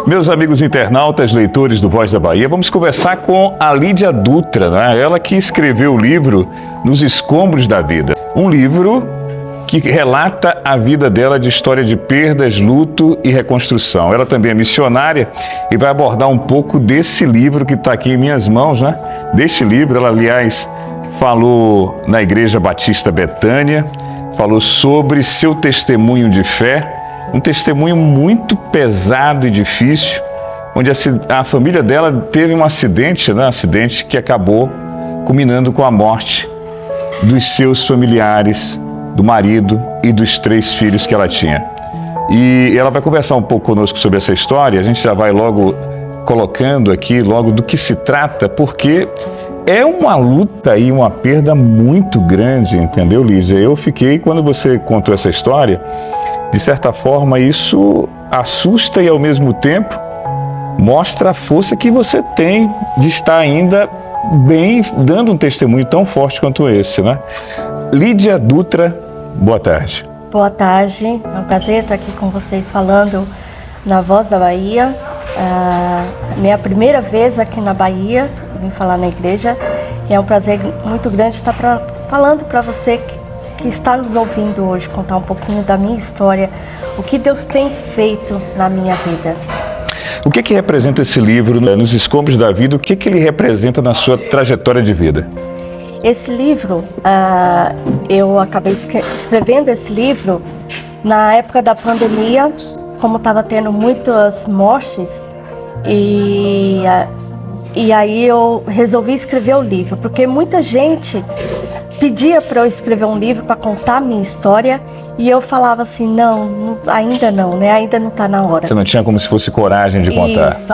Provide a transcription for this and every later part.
Meus amigos internautas, leitores do Voz da Bahia, vamos conversar com a Lídia Dutra, né? Ela que escreveu o livro Nos Escombros da Vida. Um livro que relata a vida dela de história de perdas, luto e reconstrução. Ela também é missionária e vai abordar um pouco desse livro que está aqui em minhas mãos, né? Deste livro, ela, aliás, falou na Igreja Batista Betânia, falou sobre seu testemunho de fé, um testemunho muito pesado e difícil, onde a família dela teve um acidente, né? Um acidente que acabou culminando com a morte dos seus familiares, do marido e dos 3 filhos que ela tinha. E ela vai conversar um pouco conosco sobre essa história. A gente já vai logo colocando aqui, logo do que se trata, porque é uma luta e uma perda muito grande, entendeu, Lídia? Eu fiquei, quando você contou essa história, de certa forma isso assusta e ao mesmo tempo mostra a força que você tem de estar ainda bem, dando um testemunho tão forte quanto esse, né? Lídia Dutra, boa tarde. Boa tarde, é um prazer estar aqui com vocês falando na Voz da Bahia. Minha primeira vez aqui na Bahia, vim falar na igreja, e é um prazer muito grande estar falando para você que está nos ouvindo hoje, contar um pouquinho da minha história, o que Deus tem feito na minha vida. O que representa esse livro, Nos Escombros da Vida? O que ele representa na sua trajetória de vida? Esse livro, eu acabei escrevendo esse livro na época da pandemia, como estava tendo muitas mortes, e aí eu resolvi escrever o livro, porque muita gente pedia para eu escrever um livro para contar a minha história, e eu falava assim, não, ainda não, né? Ainda não está na hora. Você não tinha como se fosse coragem de contar? Isso.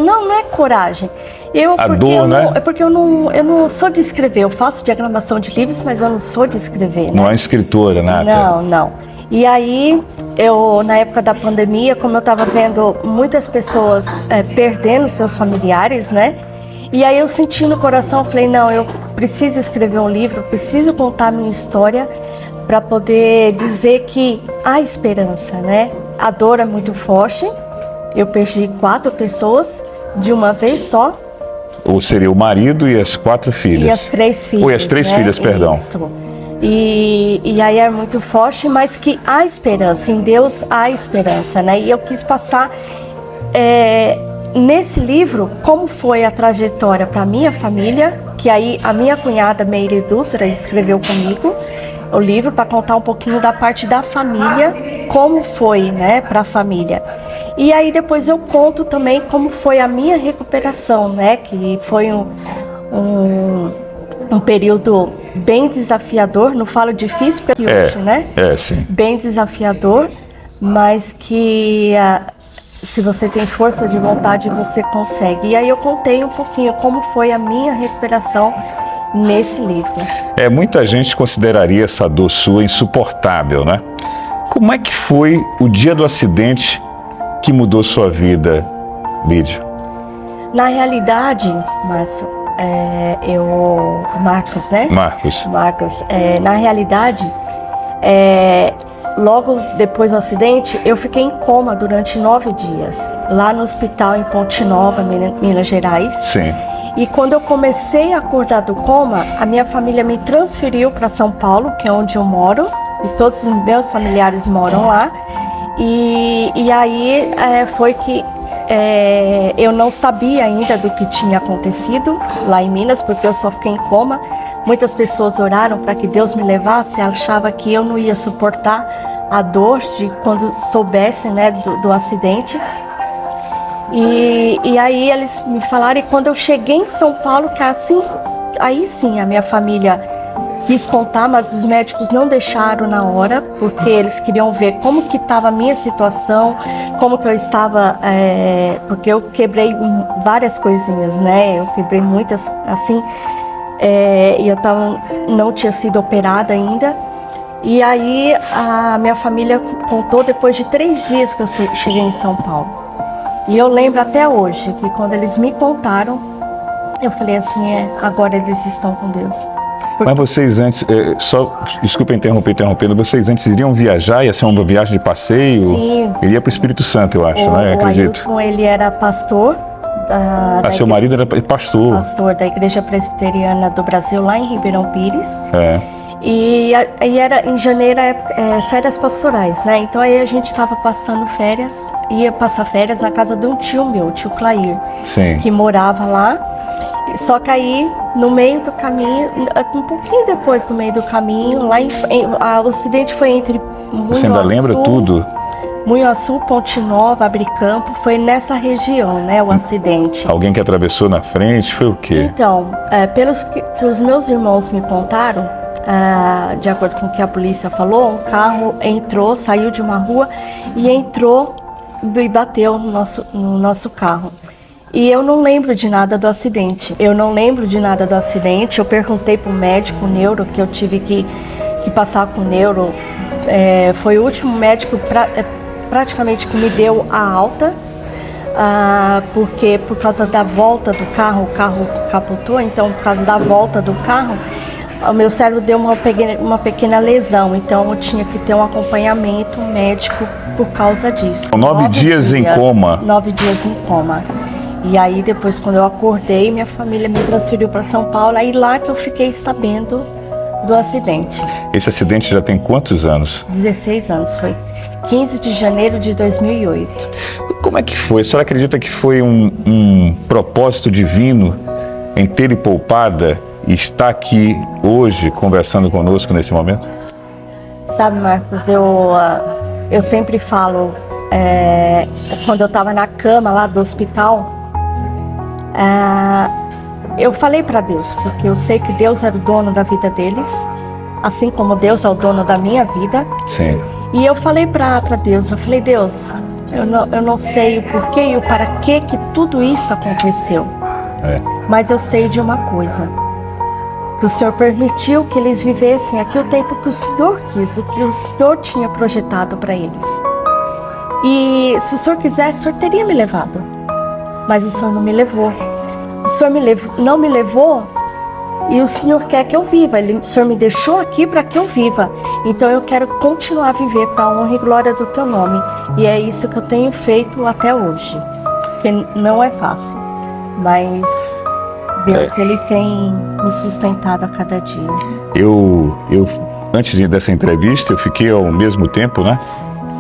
Não é coragem. É porque eu não sou de escrever, eu faço diagramação de livros, mas eu não sou de escrever, né? Não é escritora, nada? Não. E aí, na época da pandemia, como eu estava vendo muitas pessoas perdendo seus familiares, né? E aí eu senti no coração, falei, não, eu preciso escrever um livro, preciso contar a minha história para poder dizer que há esperança, né? A dor é muito forte, eu perdi 4 pessoas de uma vez só. Ou seria o marido e as 4 filhas? E as 3 filhas. Ou as 3 filhas, perdão. Isso. E aí é muito forte, mas que há esperança, em Deus há esperança, né? E eu quis passar nesse livro como foi a trajetória para a minha família, que aí a minha cunhada Meire Dutra escreveu comigo o livro para contar um pouquinho da parte da família, como foi, né, para a família. E aí depois eu conto também como foi a minha recuperação, né, que foi um período bem desafiador, não falo difícil porque hoje, né? Sim. Bem desafiador, mas que se você tem força de vontade, você consegue. E aí eu contei um pouquinho como foi a minha recuperação nesse livro. Muita gente consideraria essa dor sua insuportável, né? Como é que foi o dia do acidente que mudou sua vida, Lídia? Na realidade, Márcio, Marcos, né? Marcos, na realidade, logo depois do acidente, eu fiquei em coma durante 9 dias, lá no hospital em Ponte Nova, Minas Gerais. Sim. E quando eu comecei a acordar do coma, a minha família me transferiu para São Paulo, que é onde eu moro, e todos os meus familiares moram lá. E aí foi que eu não sabia ainda do que tinha acontecido lá em Minas, porque eu só fiquei em coma. Muitas pessoas oraram para que Deus me levasse, achava que eu não ia suportar a dor de quando soubessem, né, do acidente. E aí eles me falaram, e quando eu cheguei em São Paulo, que assim, aí sim a minha família quis contar, mas os médicos não deixaram na hora, porque eles queriam ver como que estava a minha situação, como que eu estava, porque eu quebrei várias coisinhas, né? Eu quebrei muitas, assim, e eu não tinha sido operada ainda. E aí a minha família contou depois de 3 dias que eu cheguei em São Paulo. E eu lembro até hoje que quando eles me contaram, eu falei assim, agora eles estão com Deus. Mas vocês antes, desculpa interrompendo, vocês antes iriam viajar, ia ser uma viagem de passeio? Sim. Iria para o Espírito Santo, eu acho, né? Acredito. O Ailton, ele era pastor. Seu marido era pastor. Pastor da Igreja Presbiteriana do Brasil, lá em Ribeirão Pires. E era em janeiro, férias pastorais, né? Então aí a gente estava passando férias, ia passar férias na casa de um tio meu, o tio Clair, Sim. que morava lá. Só que aí, no meio do caminho, um pouquinho depois do meio do caminho, lá o acidente foi entre Munhoaçu. Você ainda lembra tudo? Munhoaçu, Ponte Nova, Abricampo, foi nessa região, né, o acidente. Alguém que atravessou na frente, foi o quê? Então, pelos que os meus irmãos me contaram, de acordo com o que a polícia falou, um carro saiu de uma rua e entrou e bateu no nosso carro. E eu não lembro de nada do acidente. Eu perguntei para o médico, o neuro, que eu tive que passar com o neuro. Foi o último médico praticamente que me deu a alta. Porque por causa da volta do carro, o carro capotou. Então, por causa da volta do carro, o meu cérebro deu uma pequena lesão. Então, eu tinha que ter um acompanhamento médico por causa disso. 9 dias em coma. 9 dias em coma. E aí depois, quando eu acordei, minha família me transferiu para São Paulo. Aí lá que eu fiquei sabendo do acidente. Esse acidente já tem quantos anos? 16 anos, foi 15 de janeiro de 2008. Como é que foi? A senhora acredita que foi um propósito divino em ter-lhe poupada e estar aqui hoje conversando conosco nesse momento? Sabe, Marcos, eu sempre falo, quando eu estava na cama lá do hospital, eu falei para Deus, porque eu sei que Deus era o dono da vida deles, assim como Deus é o dono da minha vida. Sim. E eu falei para Deus, Deus, eu não sei o porquê e o para que tudo isso aconteceu. Mas eu sei de uma coisa, que o Senhor permitiu que eles vivessem aqui o tempo que o Senhor quis, o que o Senhor tinha projetado para eles. E se o Senhor quisesse, o Senhor teria me levado. Mas o Senhor não me levou. O Senhor não me levou e o Senhor quer que eu viva. O Senhor me deixou aqui para que eu viva. Então eu quero continuar a viver para a honra e glória do Teu nome. E é isso que eu tenho feito até hoje. Porque não é fácil. Mas Deus, Ele tem me sustentado a cada dia. Antes dessa entrevista, eu fiquei ao mesmo tempo, né?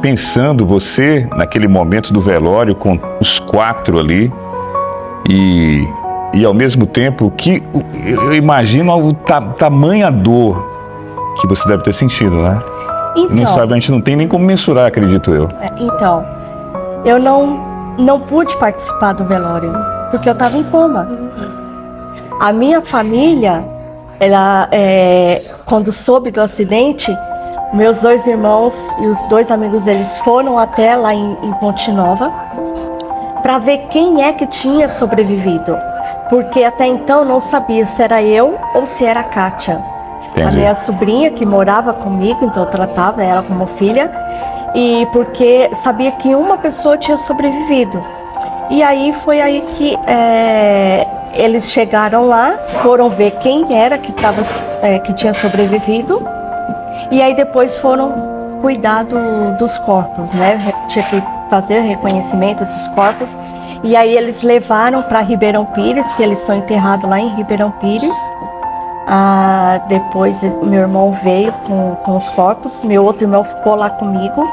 Pensando você naquele momento do velório com os 4 ali e ao mesmo tempo que eu imagino tamanha dor que você deve ter sentido, né? Então, não sabe, a gente não tem nem como mensurar, acredito eu. Então, eu não pude participar do velório porque eu estava em coma. A minha família, quando soube do acidente, meus 2 irmãos e os 2 amigos deles foram até lá em Ponte Nova para ver quem é que tinha sobrevivido. Porque até então não sabia se era eu ou se era a Kátia. Entendi. A minha sobrinha que morava comigo, então eu tratava ela como filha. E porque sabia que uma pessoa tinha sobrevivido. E aí foi aí que eles chegaram lá, foram ver quem era que tinha sobrevivido. E aí depois foram cuidar dos corpos, né? Tinha que fazer o reconhecimento dos corpos. E aí eles levaram para Ribeirão Pires, que eles estão enterrados lá em Ribeirão Pires. Depois meu irmão veio com os corpos, meu outro irmão ficou lá comigo.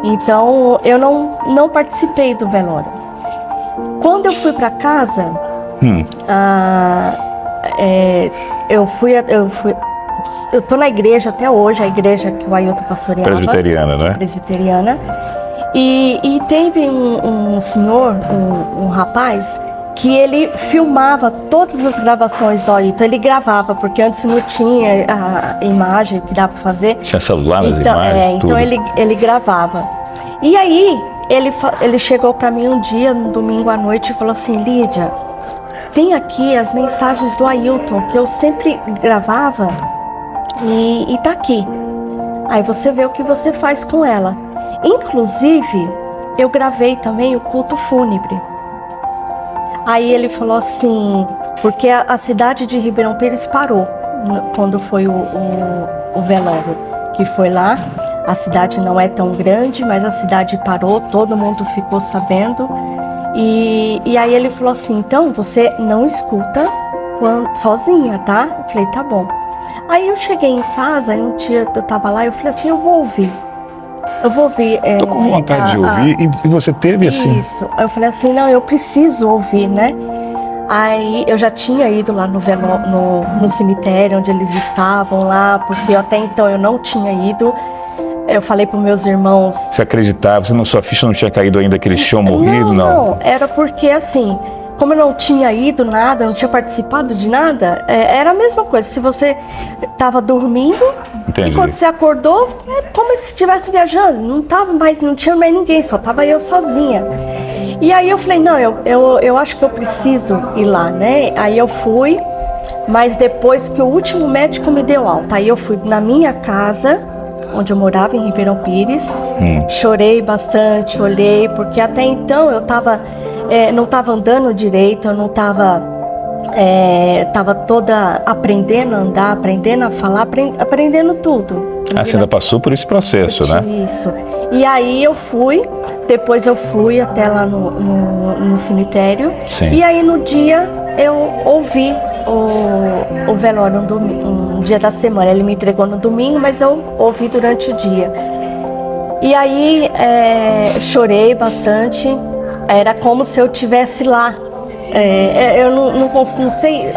Então eu não participei do velório. Quando eu fui para casa, eu tô na igreja até hoje, a igreja que o Ailton pastoreava. Presbiteriana, né? Presbiteriana. E teve um senhor, um rapaz, que ele filmava todas as gravações do Ailton. Ele gravava, porque antes não tinha a imagem que dava para fazer. Tinha celular nas imagens, tudo. Então ele gravava. E aí ele chegou para mim um dia, no domingo à noite, e falou assim: Lídia, tem aqui as mensagens do Ailton, que eu sempre gravava, e tá aqui. Aí você vê o que você faz com ela. Inclusive, eu gravei também o culto fúnebre. Aí ele falou assim, porque a cidade de Ribeirão Pires parou. quando foi o velório, que foi lá. A cidade não é tão grande, mas a cidade parou, todo mundo ficou sabendo. E aí ele falou assim, então você não escuta sozinha, tá? Eu falei, tá bom. Aí eu cheguei em casa, e um dia eu tava lá, eu falei assim, eu vou ouvir. Tô com vontade de ouvir, e você teve assim? Isso. Eu falei assim, não, eu preciso ouvir, né? Aí eu já tinha ido lá no cemitério onde eles estavam lá, porque até então eu não tinha ido. Eu falei para meus irmãos... Você acreditava? Sua ficha não tinha caído ainda que eles tinham morrido, não? Não, era porque assim, como eu não tinha ido nada, não tinha participado de nada, era a mesma coisa. Se você estava dormindo, entendi. E quando você acordou, era como se estivesse viajando. Não tinha mais ninguém, só estava eu sozinha. E aí eu falei, não, eu acho que eu preciso ir lá, né? Aí eu fui, mas depois que o último médico me deu alta, aí eu fui na minha casa, onde eu morava, em Ribeirão Pires. Chorei bastante, olhei, porque até então eu não estava andando direito, eu não estava toda aprendendo a andar, aprendendo a falar, aprendendo tudo. Você ainda passou por esse processo, né? Isso. E aí depois eu fui até lá no cemitério. Sim. E aí no dia eu ouvi o velório um dia da semana. Ele me entregou no domingo, mas eu ouvi durante o dia. E aí chorei bastante. Era como se eu estivesse lá. Eu não sei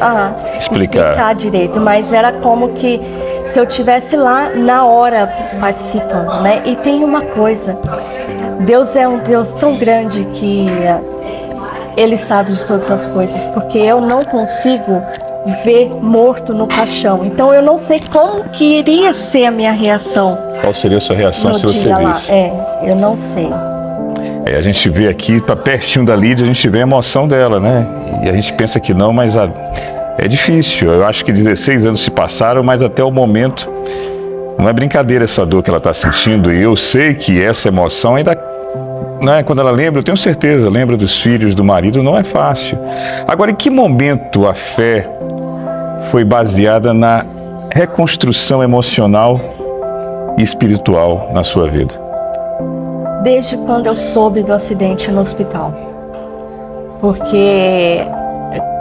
explicar direito, mas era como que se eu estivesse lá na hora participando, né? E tem uma coisa, Deus é um Deus tão grande que Ele sabe de todas as coisas, porque eu não consigo ver morto no caixão. Então eu não sei como que iria ser a minha reação. Qual seria a sua reação se você visse? Eu não sei. A gente vê aqui, tá pertinho da Lídia, a gente vê a emoção dela, né? E a gente pensa que não, mas é difícil. Eu acho que 16 anos se passaram, mas até o momento não é brincadeira essa dor que ela está sentindo. E eu sei que essa emoção ainda, né, quando ela lembra, eu tenho certeza, lembra dos filhos, do marido, não é fácil. Agora, em que momento a fé foi baseada na reconstrução emocional e espiritual na sua vida? Desde quando eu soube do acidente no hospital. Porque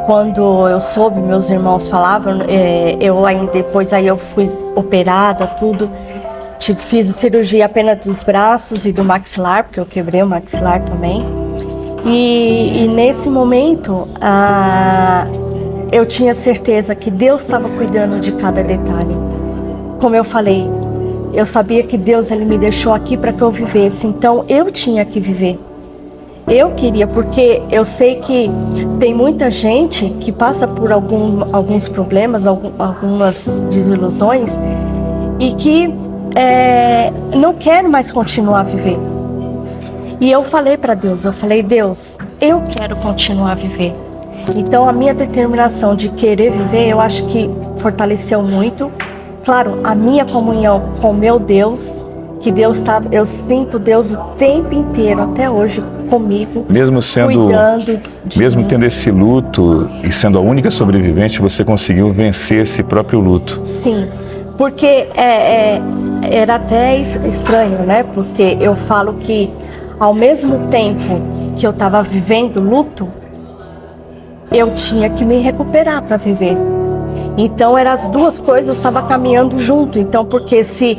quando eu soube, meus irmãos falavam, depois eu fui operada, tudo. Fiz cirurgia apenas dos braços e do maxilar, porque eu quebrei o maxilar também. E nesse momento, eu tinha certeza que Deus estava cuidando de cada detalhe. Como eu falei, eu sabia que Deus ele me deixou aqui para que eu vivesse, então eu tinha que viver. Eu queria, porque eu sei que tem muita gente que passa por alguns problemas, algumas desilusões e que não quer mais continuar a viver. E eu falei para Deus, Deus, eu quero continuar a viver. Então a minha determinação de querer viver, eu acho que fortaleceu muito. Claro, a minha comunhão com meu Deus, que Deus eu sinto Deus o tempo inteiro, até hoje, comigo, cuidando de mesmo mim. Tendo esse luto e sendo a única sobrevivente, você conseguiu vencer esse próprio luto. Sim, porque era até estranho, né? Porque eu falo que ao mesmo tempo que eu estava vivendo luto, eu tinha que me recuperar para viver. Então as duas coisas estavam caminhando junto. Então, porque se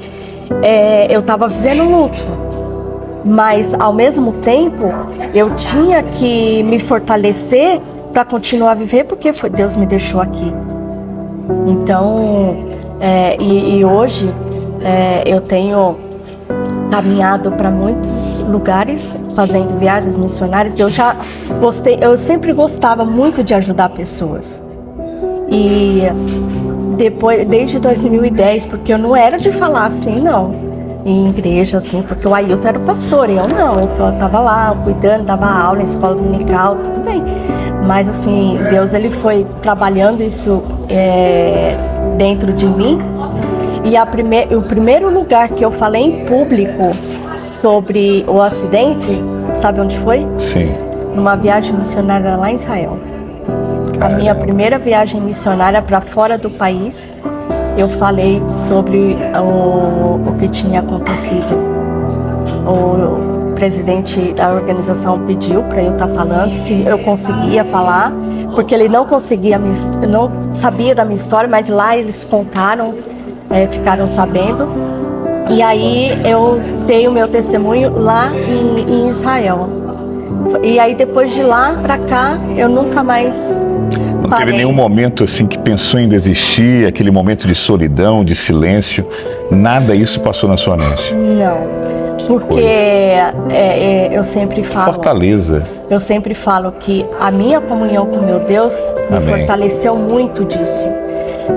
eu estava vivendo luto, mas ao mesmo tempo eu tinha que me fortalecer para continuar a viver, porque Deus me deixou aqui. Então, e hoje eu tenho caminhado para muitos lugares, fazendo viagens missionárias. Eu sempre gostava muito de ajudar pessoas. E desde 2010, porque eu não era de falar assim, não, em igreja, assim, porque o Ailton era o pastor, eu só estava lá, cuidando, dava aula na escola dominical, tudo bem. Mas assim, Deus ele foi trabalhando isso dentro de mim. E o primeiro lugar que eu falei em público sobre o acidente, sabe onde foi? Sim. Numa viagem missionária lá em Israel. a minha primeira viagem missionária para fora do país, eu falei sobre o que tinha acontecido. O presidente da organização pediu para eu estar falando, se eu conseguia falar, porque ele não conseguia, não sabia da minha história, mas lá eles contaram, ficaram sabendo. E aí eu dei o meu testemunho lá em Israel. E aí depois de lá para cá, eu nunca mais Não parei. teve nenhum momento assim que pensou em desistir, aquele momento de solidão, de silêncio, nada isso passou na sua mente? Não, porque eu sempre falo... Fortaleza. Eu sempre falo que a minha comunhão com meu Deus me Amém. fortaleceu muito disso.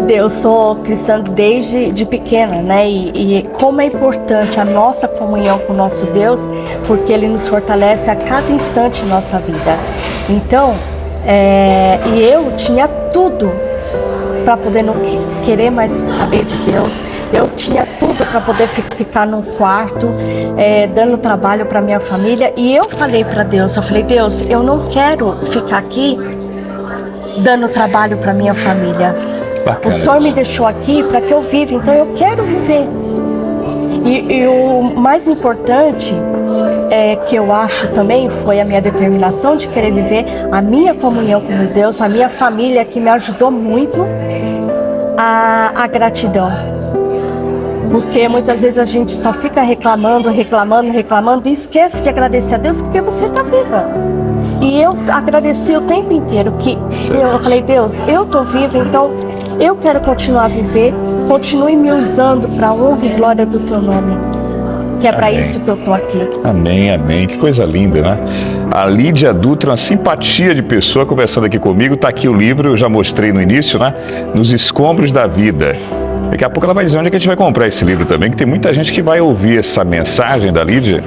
Eu sou cristã desde pequena, né? E como é importante a nossa comunhão com o nosso Deus, porque Ele nos fortalece a cada instante em nossa vida. Então, e eu tinha tudo para poder não querer mais saber de Deus. Eu tinha tudo para poder ficar num quarto, dando trabalho para minha família. E eu falei para Deus, Deus, eu não quero ficar aqui dando trabalho para minha família. Bacana. O Senhor me deixou aqui para que eu viva, então eu quero viver. E o mais importante que eu acho também foi a minha determinação de querer viver, a minha comunhão com Deus, a minha família que me ajudou muito, a gratidão. Porque muitas vezes a gente só fica reclamando e esquece de agradecer a Deus porque você está viva. E eu agradeci o tempo inteiro que eu falei, Deus, eu estou viva, então eu quero continuar a viver, continue me usando para a honra e glória do teu nome, que é para isso que eu estou aqui. Amém, amém. Que coisa linda, né? A Lídia Dutra, uma simpatia de pessoa conversando aqui comigo. Está aqui o livro, eu já mostrei no início, né? Nos Escombros da Vida. Daqui a pouco ela vai dizer onde é que a gente vai comprar esse livro também, que tem muita gente que vai ouvir essa mensagem da Lídia,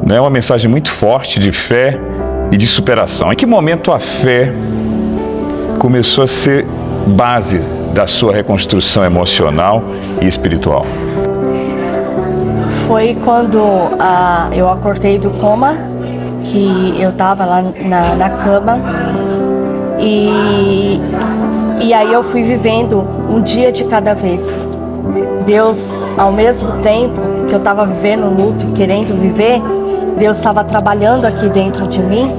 né? Uma mensagem muito forte de fé e de superação. Em que momento a fé começou a ser base da sua reconstrução emocional e espiritual? Foi quando eu acordei do coma, que eu estava lá na cama, e aí eu fui vivendo um dia de cada vez. Deus, ao mesmo tempo que eu estava vivendo um luto e querendo viver, Deus estava trabalhando aqui dentro de mim,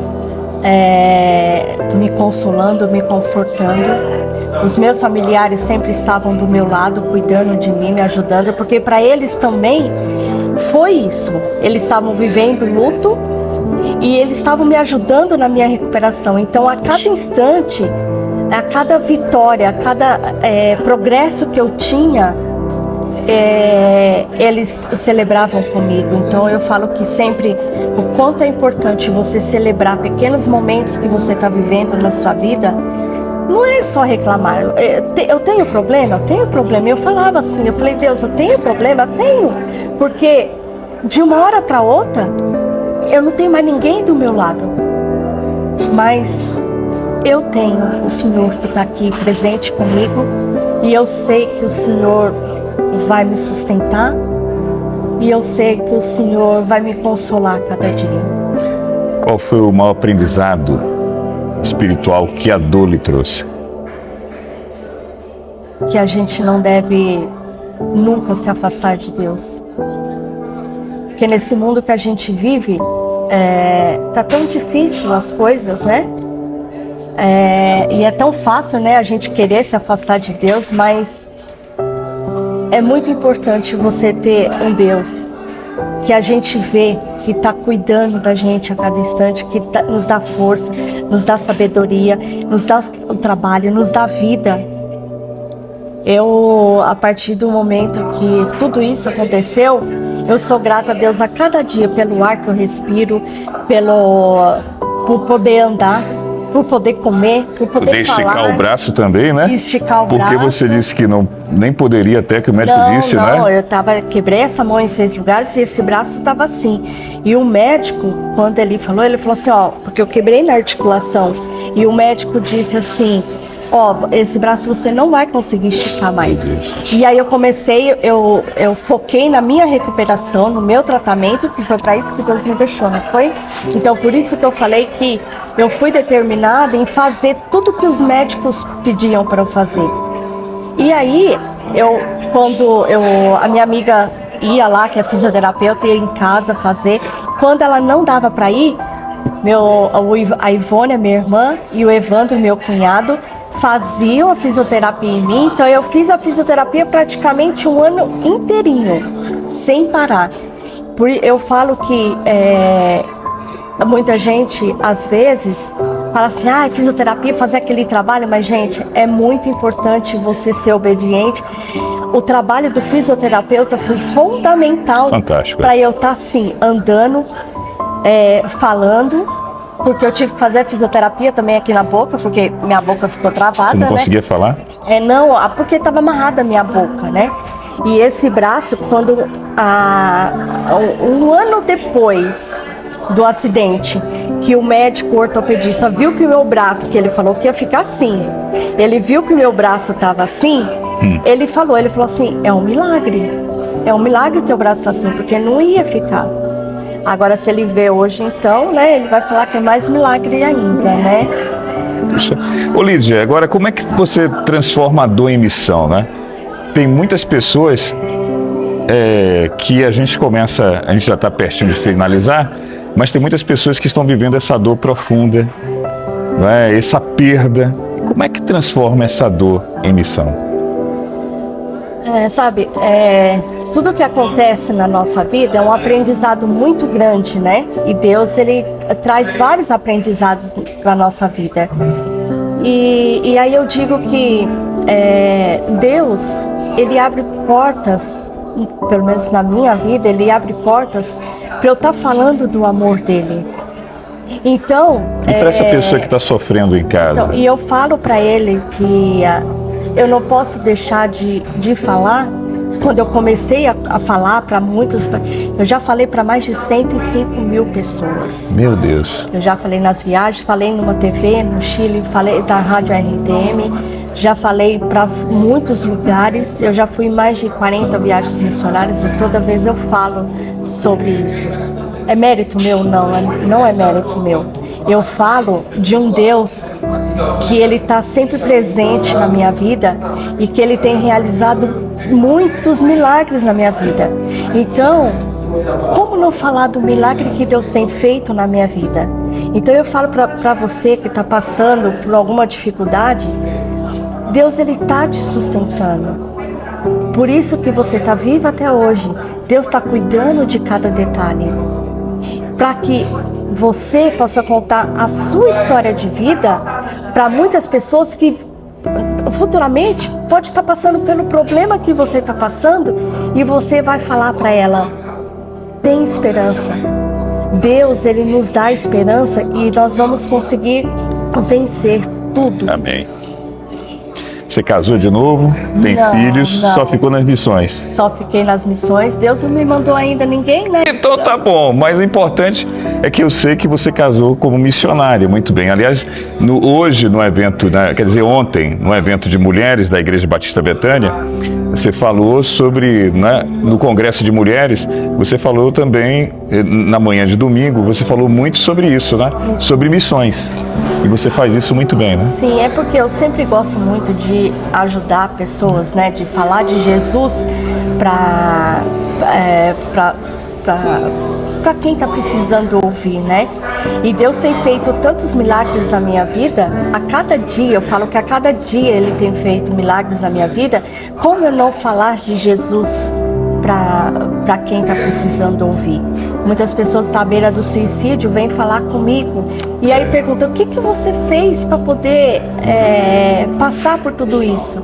me consolando, me confortando. Os meus familiares sempre estavam do meu lado, cuidando de mim, me ajudando, porque para eles também foi isso. Eles estavam vivendo luto e eles estavam me ajudando na minha recuperação. Então, a cada instante, a cada vitória, a cada progresso que eu tinha, eles celebravam comigo. Então eu falo que sempre o quanto é importante você celebrar pequenos momentos que você está vivendo na sua vida. Não é só reclamar. Eu tenho problema? Eu tenho problema. Eu falava assim, eu falei, Deus, eu tenho problema? Tenho. Porque de uma hora para outra, eu não tenho mais ninguém do meu lado. Mas eu tenho o Senhor que está aqui presente comigo. E eu sei que o Senhor vai me sustentar. E eu sei que o Senhor vai me consolar cada dia. Qual foi o maior aprendizado espiritual que a dor lhe trouxe? Que a gente não deve nunca se afastar de Deus. Porque nesse mundo que a gente vive, tá tão difícil as coisas, né? E é tão fácil, né, a gente querer se afastar de Deus, mas é muito importante você ter um Deus que a gente vê que está cuidando da gente a cada instante, que nos dá força, nos dá sabedoria, nos dá o trabalho, nos dá vida. Eu, a partir do momento que tudo isso aconteceu, eu sou grata a Deus a cada dia pelo ar que eu respiro, por poder andar, por poder comer, por poder falar. Esticar o braço também, né? Esticar o Porque braço. você disse que nem poderia até, que o médico disse, né? Não, eu quebrei essa mão em 6 lugares e esse braço estava assim. E o médico, quando ele falou assim, ó, porque eu quebrei na articulação. E o médico disse assim, esse braço você não vai conseguir esticar mais. E aí eu comecei, eu foquei na minha recuperação, no meu tratamento, que foi para isso que Deus me deixou, não foi? Então por isso que eu falei que eu fui determinada em fazer tudo que os médicos pediam para eu fazer. E aí, quando a minha amiga ia lá, que é fisioterapeuta, ia em casa fazer, quando ela não dava para ir, a Ivone, a minha irmã, e o Evandro, meu cunhado, faziam a fisioterapia em mim. Então eu fiz a fisioterapia praticamente um ano inteirinho, sem parar. Eu falo que muita gente, às vezes, fala assim, fisioterapia, fazer aquele trabalho, mas gente, é muito importante você ser obediente. O trabalho do fisioterapeuta foi fundamental para eu estar assim, andando, falando, porque eu tive que fazer fisioterapia também aqui na boca, porque minha boca ficou travada. Você não conseguia falar? Não, porque estava amarrada a minha boca, né? E esse braço, quando um ano depois do acidente, que o médico ortopedista viu que o meu braço, que ele falou que ia ficar assim, ele viu que o meu braço estava assim, ele falou assim, é um milagre o teu braço tá assim, porque não ia ficar. Agora se ele vê hoje então, né, ele vai falar que é mais milagre ainda, né? Puxa. Ô Lídia, agora como é que você transforma a dor em missão, né? Tem muitas pessoas que a gente já está pertinho de finalizar, mas tem muitas pessoas que estão vivendo essa dor profunda, né? Essa perda. Como é que transforma essa dor em missão? Tudo que acontece na nossa vida é um aprendizado muito grande, né? E Deus, ele traz vários aprendizados para a nossa vida. E aí eu digo que Deus, ele abre portas, pelo menos na minha vida, ele abre portas para eu estar falando do amor dele. Então... E para essa pessoa que está sofrendo em casa? Então, e eu falo para ele que eu não posso deixar de falar. Quando eu comecei a falar para muitos, eu já falei para mais de 105 mil pessoas. Meu Deus. Eu já falei nas viagens, falei numa TV no Chile, falei da Rádio RTM, já falei para muitos lugares, eu já fui em mais de 40 viagens missionárias e toda vez eu falo sobre isso. É mérito meu? Não é mérito meu. Eu falo de um Deus que ele está sempre presente na minha vida e que ele tem realizado muitos milagres na minha vida. Então, como não falar do milagre que Deus tem feito na minha vida? Então eu falo para você que está passando por alguma dificuldade, Deus, ele está te sustentando. Por isso que você está viva até hoje. Deus está cuidando de cada detalhe, para que você possa contar a sua história de vida para muitas pessoas que futuramente pode estar passando pelo problema que você está passando, e você vai falar para ela, tem esperança. Deus, ele nos dá esperança e nós vamos conseguir vencer tudo. Amém. Você casou de novo, tem filhos, só ficou nas missões? Só fiquei nas missões, Deus não me mandou ainda ninguém, né? Então tá bom, mas o importante é que eu sei que você casou como missionária, muito bem. Aliás, hoje no evento, ontem, no evento de mulheres da Igreja Batista Betânia, você falou sobre, no Congresso de Mulheres, você falou também, na manhã de domingo, você falou muito sobre isso, né? Sobre missões. E você faz isso muito bem, né? Sim, é porque eu sempre gosto muito de ajudar pessoas, né? De falar de Jesus para quem está precisando ouvir, né? E Deus tem feito tantos milagres na minha vida. A cada dia, eu falo que a cada dia Ele tem feito milagres na minha vida. Como eu não falar de Jesus para quem está precisando ouvir? Muitas pessoas estão à beira do suicídio, vêm falar comigo e aí perguntam, o que você fez para poder passar por tudo isso?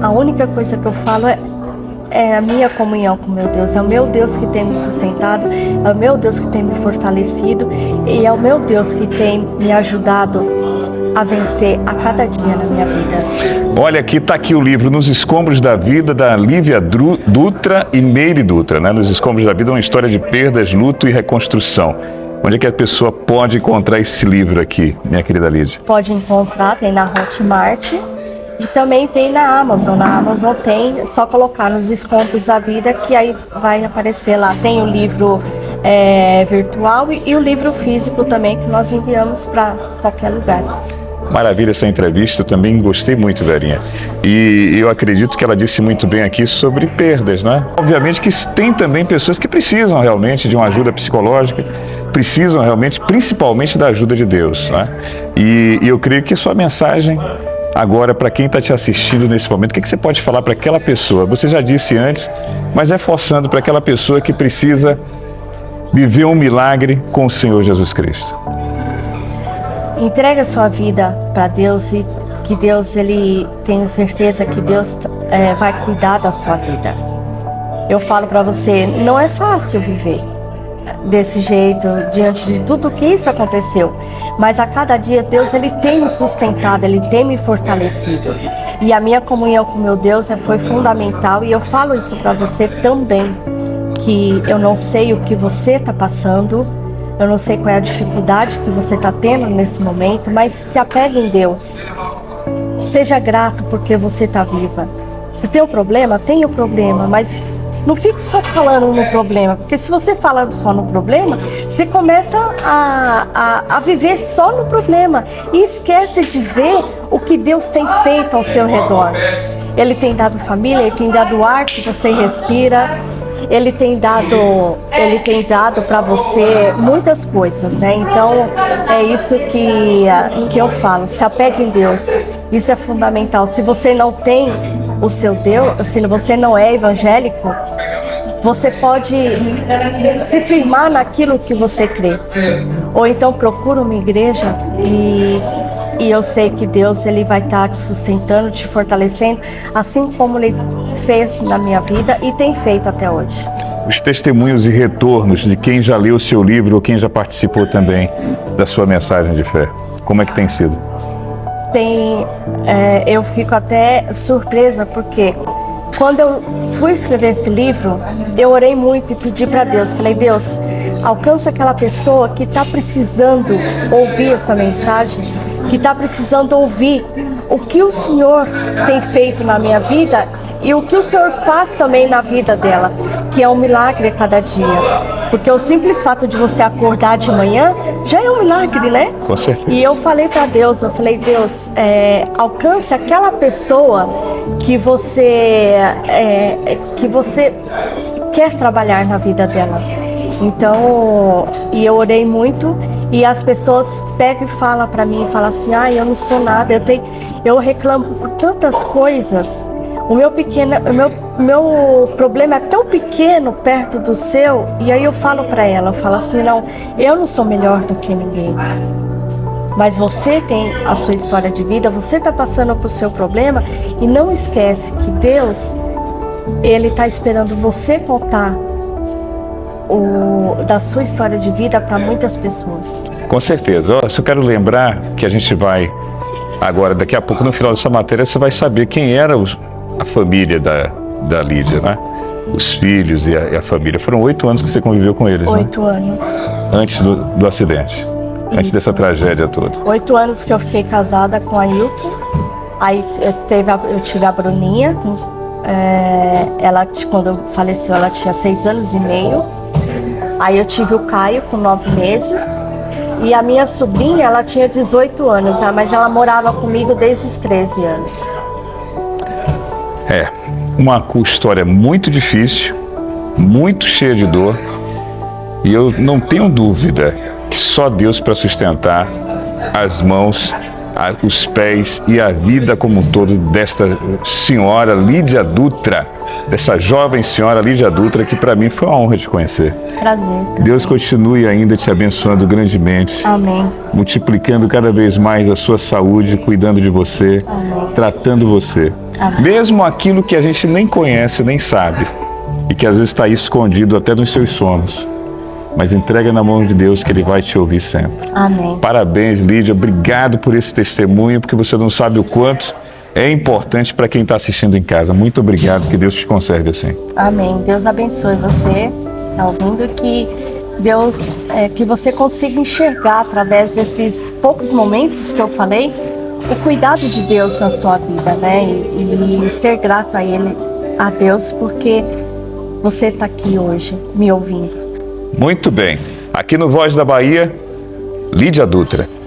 A única coisa que eu falo é a minha comunhão com meu Deus. É o meu Deus que tem me sustentado, é o meu Deus que tem me fortalecido e é o meu Deus que tem me ajudado a vencer a cada dia na minha vida. Olha, está aqui o livro Nos Escombros da Vida, da Lívia Dutra e Meire Dutra, né? Nos Escombros da Vida, uma história de perdas, luto e reconstrução. Onde é que a pessoa pode encontrar esse livro aqui, minha querida Lídia? Pode encontrar, tem na Hotmart E também tem na Amazon. Na Amazon tem, é só colocar nos escombros da vida que aí vai aparecer lá. Tem o livro virtual e o livro físico também que nós enviamos para qualquer lugar. Maravilha essa entrevista, eu também gostei muito, Verinha. E eu acredito que ela disse muito bem aqui sobre perdas, né? Obviamente que tem também pessoas que precisam realmente de uma ajuda psicológica, precisam realmente, principalmente da ajuda de Deus, né? E eu creio que sua mensagem agora, para quem está te assistindo nesse momento, o que você pode falar para aquela pessoa? Você já disse antes, mas reforçando para aquela pessoa que precisa viver um milagre com o Senhor Jesus Cristo. Entrega a sua vida para Deus e que Deus, tenho certeza que Deus vai cuidar da sua vida. Eu falo para você, não é fácil viver desse jeito, diante de tudo que isso aconteceu. Mas a cada dia Deus, tem me sustentado, Ele tem me fortalecido. E a minha comunhão com meu Deus foi fundamental. E eu falo isso para você também, que eu não sei o que você está passando, eu não sei qual é a dificuldade que você está tendo nesse momento, mas se apegue em Deus. Seja grato porque você está viva. Se tem um problema, tem o problema, mas não fique só falando no problema, porque se você fala só no problema, você começa a viver só no problema e esquece de ver o que Deus tem feito ao seu redor. Ele tem dado família, Ele tem dado ar que você respira. Ele tem dado para você muitas coisas, né? Então, é isso que eu falo. Se apegue em Deus. Isso é fundamental. Se você não tem o seu Deus, se você não é evangélico, você pode se firmar naquilo que você crê. Ou então procura uma igreja e eu sei que Deus, Ele vai estar te sustentando, te fortalecendo, assim como Ele fez na minha vida e tem feito até hoje. Os testemunhos e retornos de quem já leu o seu livro ou quem já participou também da sua mensagem de fé, como é que tem sido? Eu fico até surpresa, porque quando eu fui escrever esse livro, eu orei muito e pedi para Deus, falei, Deus, alcança aquela pessoa que está precisando ouvir essa mensagem, que está precisando ouvir o que o Senhor tem feito na minha vida e o que o Senhor faz também na vida dela, que é um milagre a cada dia. Porque o simples fato de você acordar de manhã já é um milagre, né? Com certeza. E eu falei para Deus, Deus, alcance aquela pessoa que você quer trabalhar na vida dela. Então, e eu orei muito. E as pessoas pegam e falam para mim, falam assim, eu não sou nada, eu reclamo por tantas coisas, o meu problema é tão pequeno perto do seu, e aí eu falo para ela, eu falo assim, não, eu não sou melhor do que ninguém, mas você tem a sua história de vida, você está passando por seu problema, e não esquece que Deus, Ele está esperando você contar da sua história de vida para muitas pessoas. Com certeza. Eu só quero lembrar que a gente vai agora, daqui a pouco, no final dessa matéria, você vai saber quem era a família da Lídia, né? Os filhos e a família. Foram 8 anos que você conviveu com eles, 8 né? anos. Antes do acidente. Isso. Antes dessa tragédia toda. 8 anos que eu fiquei casada com a Ailton. Aí eu tive a Bruninha. Ela, quando faleceu, ela tinha 6 anos e meio. Aí eu tive o Caio com 9 meses e a minha sobrinha, ela tinha 18 anos, mas ela morava comigo desde os 13 anos. Uma história muito difícil, muito cheia de dor, e eu não tenho dúvida que só Deus para sustentar as mãos, os pés e a vida como um todo desta senhora Lídia Dutra, dessa jovem senhora Lídia Dutra, que para mim foi uma honra te conhecer. Prazer. Deus continue ainda te abençoando grandemente. Amém. Multiplicando cada vez mais a sua saúde, cuidando de você, Amém. Tratando você. Amém. Mesmo aquilo que a gente nem conhece, nem sabe, e que às vezes está aí escondido até nos seus sonhos. Mas entrega na mão de Deus que Ele vai te ouvir sempre. Amém. Parabéns, Lídia. Obrigado por esse testemunho, porque você não sabe o quanto é importante para quem está assistindo em casa. Muito obrigado, que Deus te conserve assim. Amém. Deus abençoe você, está ouvindo, que Deus, que você consiga enxergar através desses poucos momentos que eu falei, o cuidado de Deus na sua vida, né? E ser grato a Ele, a Deus, porque você está aqui hoje me ouvindo. Muito bem. Aqui no Voz da Bahia, Lídia Dutra.